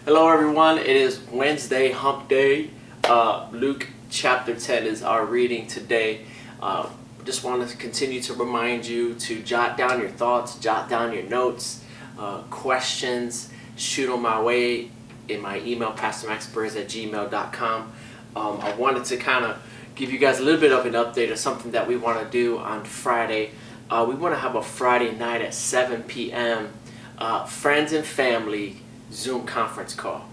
Hello everyone, it is Wednesday, hump day. Luke chapter 10 is our reading today. Just want to continue to remind you to jot down your thoughts, jot down your notes, questions, shoot them my way in my email, pastormaxperez@gmail.com. I wanted to kind of give you guys a little bit of an update of something that we want to do on Friday. We want to have a Friday night at 7 p.m. Friends and family Zoom conference call.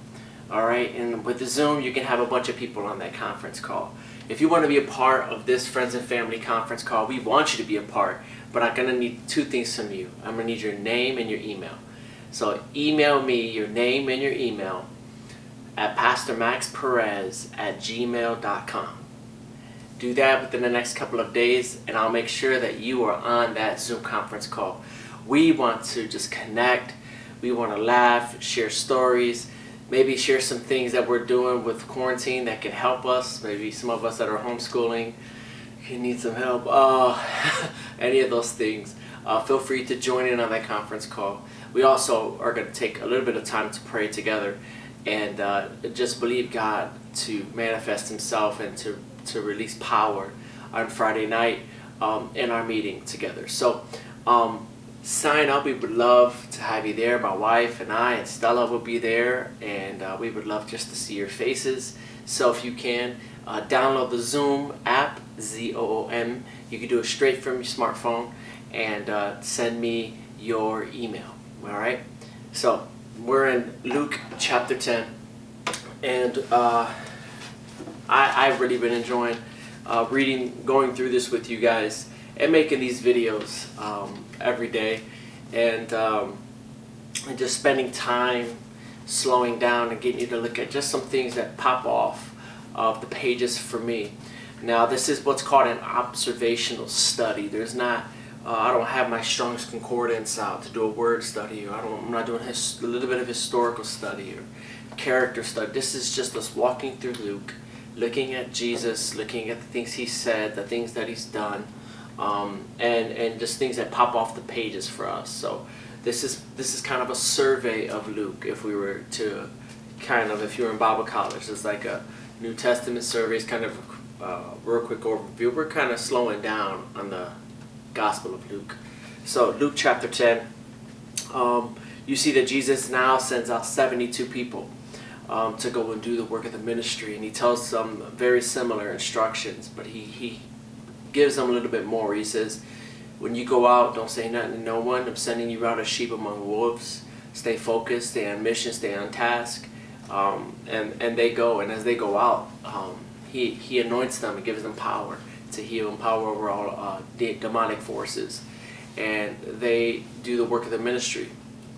All right, and with the Zoom, you can have a bunch of people on that conference call. If you want to be a part of this friends and family conference call, we want you to be a part, but I'm gonna need two things from you. I'm gonna need your name and your email. So email me your name and your email at pastormaxperez@gmail.com. Do that within the next couple of days, and I'll make sure that you are on that Zoom conference call. We want to just connect. We want to laugh, share stories, maybe share some things that we're doing with quarantine that can help us. Maybe some of us that are homeschooling can need some help. Any of those things. Feel free to join in on that conference call. We also are going to take a little bit of time to pray together and just believe God to manifest Himself and to release power on Friday night in our meeting together. So sign up. We would love to have you there. My wife and I and Stella will be there, and we would love just to see your faces. So if you can, download the Zoom app, ZOOM. You can do it straight from your smartphone and send me your email. All right? So we're in Luke chapter 10, and I've really been enjoying going through this with you guys and making these videos every day, and just spending time slowing down and getting you to look at just some things that pop off of the pages for me. Now, this is what's called an observational study. There's not I don't have my Strong's Concordance out to do a word study, or I'm not doing a little bit of historical study or character study. This is just us walking through Luke, looking at Jesus, looking at the things He said, the things that He's done, and just things that pop off the pages for us. So this is kind of a survey of Luke. If we were to if you were in Bible college, it's like a New Testament survey. It's kind of real quick overview. We're kind of slowing down on the Gospel of Luke. So Luke chapter 10, you see that Jesus now sends out 72 people to go and do the work of the ministry, and He tells them very similar instructions, but he gives them a little bit more. He says, when you go out, don't say nothing to no one. I'm sending you out as sheep among wolves. Stay focused, stay on mission, stay on task. And they go, and as they go out, he anoints them and gives them power to heal and power over all demonic forces. And they do the work of the ministry.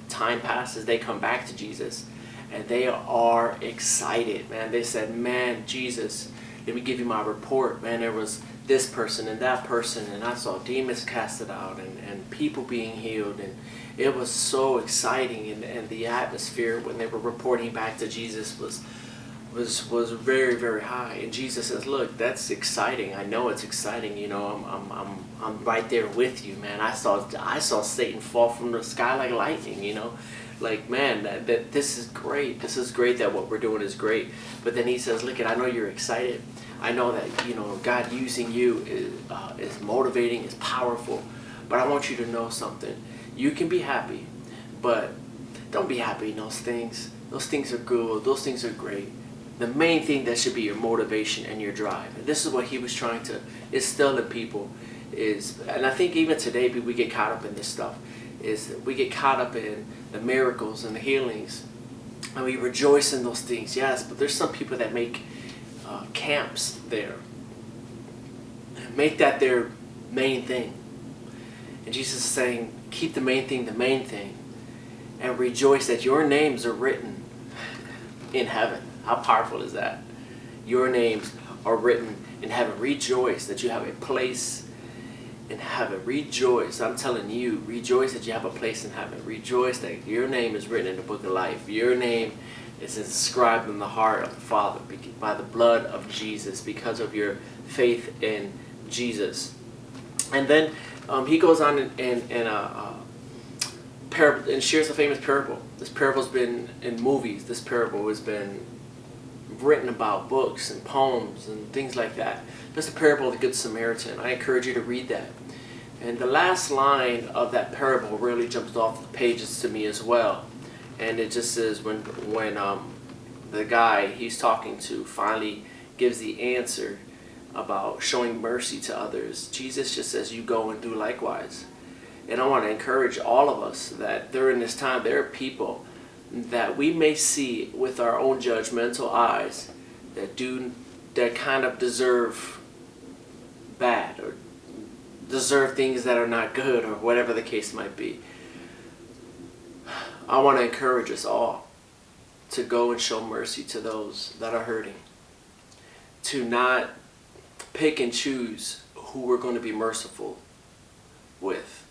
Time passes, they come back to Jesus, and they are excited, man. They said, man, Jesus, let me give you my report, man. There was this person and that person, and I saw demons casted out and people being healed, and it was so exciting, and the atmosphere when they were reporting back to Jesus was very, very high. And Jesus says, look, that's exciting. I know it's exciting. You know, I'm right there with you, man. I saw Satan fall from the sky like lightning, you know. Like, man, that this is great. This is great that what we're doing is great. But then He says, look, I know you're excited. I know that, you know, God using you is motivating, is powerful. But I want you to know something. You can be happy, but don't be happy in those things. Those things are good. Those things are great. The main thing that should be your motivation and your drive. And this is what He was trying to instill in people and I think even today we get caught up in this stuff, is that we get caught up in the miracles and the healings, and we rejoice in those things, yes, but there's some people that make camps there. Make that their main thing. And Jesus is saying, keep the main thing, and rejoice that your names are written in heaven. How powerful is that? Your names are written in heaven. Rejoice that you have a place in heaven. Rejoice. I'm telling you, rejoice that you have a place in heaven. Rejoice that your name is written in the book of life. Your name is inscribed in the heart of the Father by the blood of Jesus, because of your faith in Jesus. And then He goes on and parable, and shares a famous parable. This parable's been in movies. This parable has been written about, books and poems and things like that. That's the parable of the Good Samaritan. I encourage you to read that. And the last line of that parable really jumps off the pages to me as well. And it just says when the guy he's talking to finally gives the answer about showing mercy to others, Jesus just says, you go and do likewise. And I want to encourage all of us that during this time there are people that we may see with our own judgmental eyes that kind of deserve bad or deserve things that are not good or whatever the case might be. I want to encourage us all to go and show mercy to those that are hurting, to not pick and choose who we're going to be merciful with,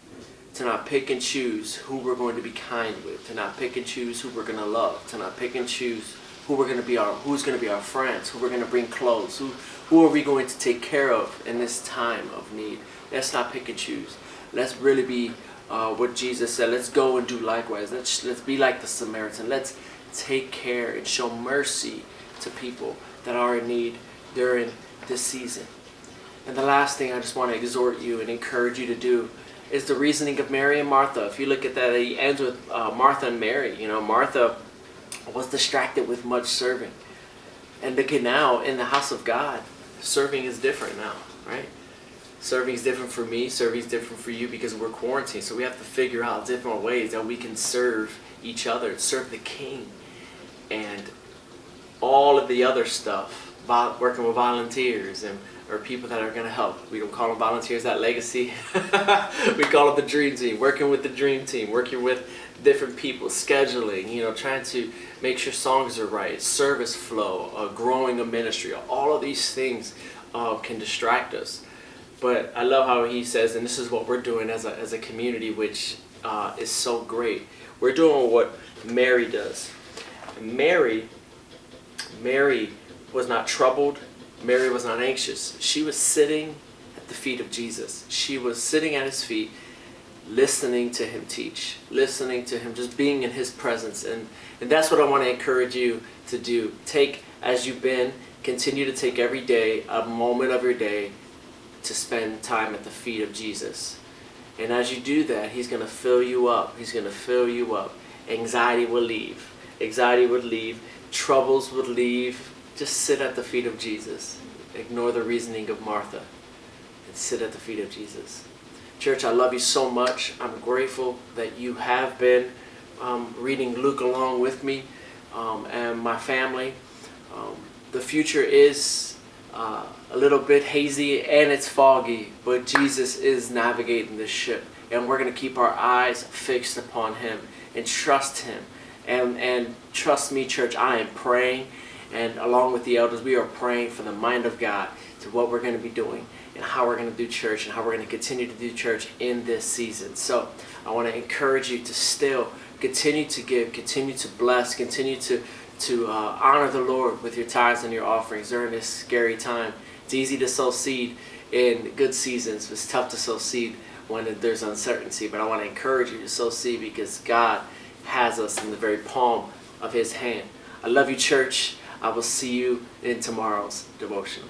to not pick and choose who we're going to be kind with, to not pick and choose who we're going to love, to not pick and choose who's going to be our friends, who we're going to bring close, who are we going to take care of in this time of need. Let's not pick and choose. Let's really be what Jesus said. Let's go and do likewise. Let's be like the Samaritan. Let's take care and show mercy to people that are in need during this season. And the last thing I just want to exhort you and encourage you to do is the reasoning of Mary and Martha. If you look at that, he ends with Martha and Mary. You know, Martha was distracted with much serving. And look at now, in the house of God, serving is different now, right? Serving is different for me. Serving is different for you because we're quarantined. So we have to figure out different ways that we can serve each other and serve the King. And all of the other stuff, working with volunteers or people that are going to help. We don't call them volunteers at Legacy. We call it the Dream Team. Working with the Dream Team. Working with different people. Scheduling. Trying to make sure songs are right. Service flow. Growing a ministry. All of these things can distract us. But I love how he says, and this is what we're doing as a community, which is so great. We're doing what Mary does. Mary was not troubled. Mary was not anxious. She was sitting at the feet of Jesus. She was sitting at his feet, listening to him teach, listening to him, just being in his presence. And that's what I want to encourage you to do. Take, as you've been, continue to take every day, a moment of your day, to spend time at the feet of Jesus. And as you do that, he's going to fill you up. He's going to fill you up. Anxiety will leave. Anxiety would leave. Troubles would leave. Just sit at the feet of Jesus. Ignore the reasoning of Martha and sit at the feet of Jesus. Church, I love you so much. I'm grateful that you have been reading Luke along with me and my family. The future is a little bit hazy and it's foggy, but Jesus is navigating the ship, and we're going to keep our eyes fixed upon him and trust him. And trust me, church, I am praying, and along with the elders, we are praying for the mind of God to what we're going to be doing and how we're going to do church and how we're going to continue to do church in this season. So I want to encourage you to still continue to give, continue to bless, continue to honor the Lord with your tithes and your offerings during this scary time. It's easy to sow seed in good seasons. It's tough to sow seed when there's uncertainty. But I want to encourage you to sow seed because God has us in the very palm of his hand. I love you, church. I will see you in tomorrow's devotional.